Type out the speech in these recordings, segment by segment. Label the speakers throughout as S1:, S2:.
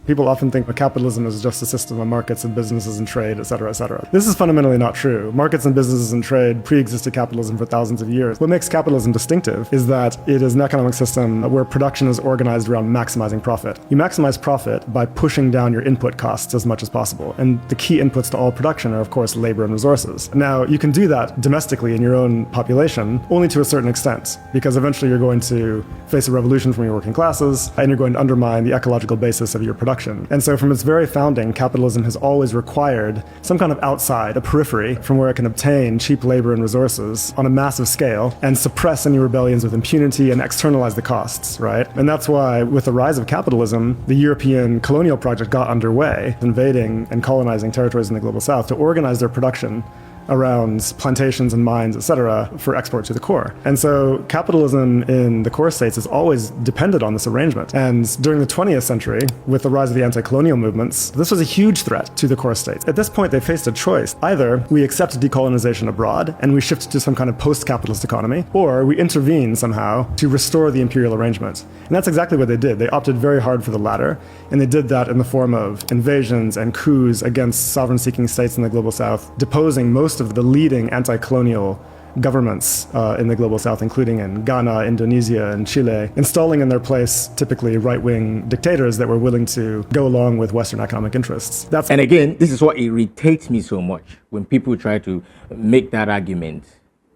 S1: People often think that capitalism is just a system of markets and businesses and trade, et cetera, et cetera. This is fundamentally not true. Markets and businesses and trade pre-existed capitalism for thousands of years. What makes capitalism distinctive is that it is an economic system where production is organized around maximizing profit. You maximize profit by pushing down your input costs as much as possible. And the key inputs to all production are, of course, labor and resources. Now, you can do that domestically in your own population only to a certain extent, because eventually you're going to face a revolution from your working classes, and you're going to undermine the ecological basis of your production. And so from its very founding, capitalism has always required some kind of outside, a periphery, from where it can obtain cheap labor and resources on a massive scale and suppress any rebellions with impunity and externalize the costs, right? And that's why, with the rise of capitalism, the European colonial project got underway, invading and colonizing territories in the global south to organize their production around plantations and mines, etc., for export to the core. And so capitalism in the core states has always depended on this arrangement. And during the 20th century, with the rise of the anti-colonial movements, this was a huge threat to the core states. At this point, they faced a choice. Either we accept decolonization abroad and we shift to some kind of post-capitalist economy, or we intervene somehow to restore the imperial arrangement. And that's exactly what they did. They opted very hard for the latter, and they did that in the form of invasions and coups against sovereign-seeking states in the global south, deposing most of the leading anti-colonial governments in the global south, including in Ghana, Indonesia, and Chile, installing in their place typically right-wing dictators that were willing to go along with Western economic interests.
S2: And again, this is what irritates me so much when people try to make that argument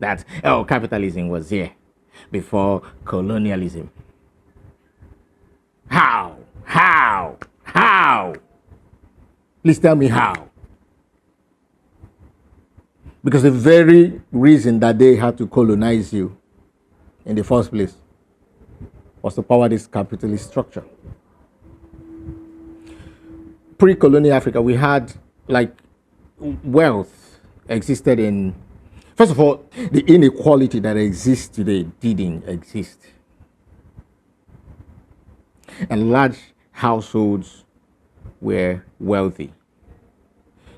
S2: that, oh, capitalism was here before colonialism. How? Please tell me how. Because the very reason that they had to colonize you in the first place was to power this capitalist structure. Pre-colonial Africa, we had wealth existed in, first of all, the inequality that exists today didn't exist. And large households were wealthy.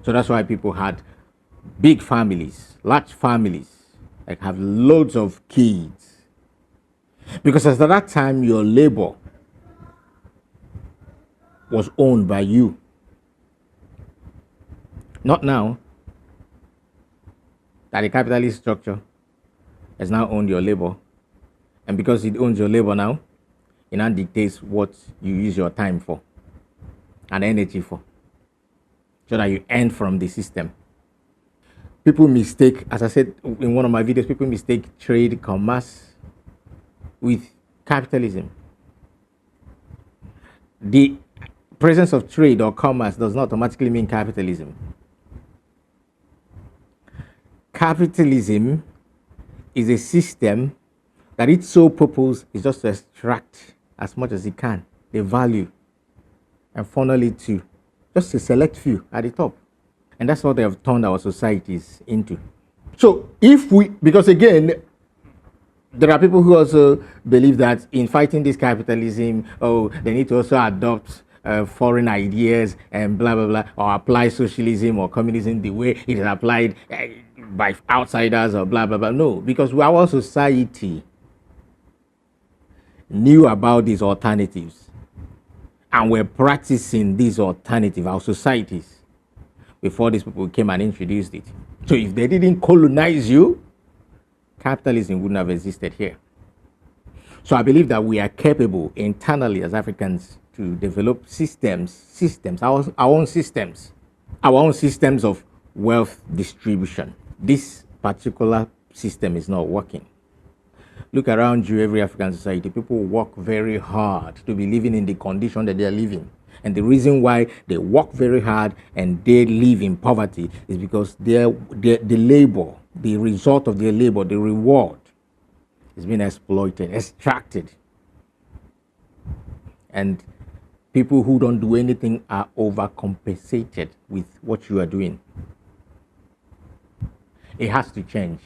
S2: So that's why people had big families, large families, have loads of kids. Because at that time, your labor was owned by you. Not now. That the capitalist structure has now owned your labor. And because it owns your labor now, it now dictates what you use your time for and energy for, so that you earn from the system. People mistake, as I said in one of my videos, people mistake trade, commerce with capitalism. The presence of trade or commerce does not automatically mean capitalism. Capitalism is a system that its sole purpose is just to extract as much as it can, the value, and funnel it to just a select few at the top. And that's what they have turned our societies into. So because again, there are people who also believe that in fighting this capitalism, they need to also adopt foreign ideas and blah, blah, blah, or apply socialism or communism the way it is applied by outsiders or blah, blah, blah. No, because our society knew about these alternatives and were practicing these alternatives, our societies, before these people came and introduced it. So if they didn't colonize you, capitalism wouldn't have existed here. So I believe that we are capable internally as Africans to develop our own systems of wealth distribution. This particular system is not working. Look around you, every African society, people work very hard to be living in the condition that they are living. And the reason why they work very hard and they live in poverty is because the labor, the result of their labor, the reward, is being exploited, extracted. And people who don't do anything are overcompensated with what you are doing. It has to change.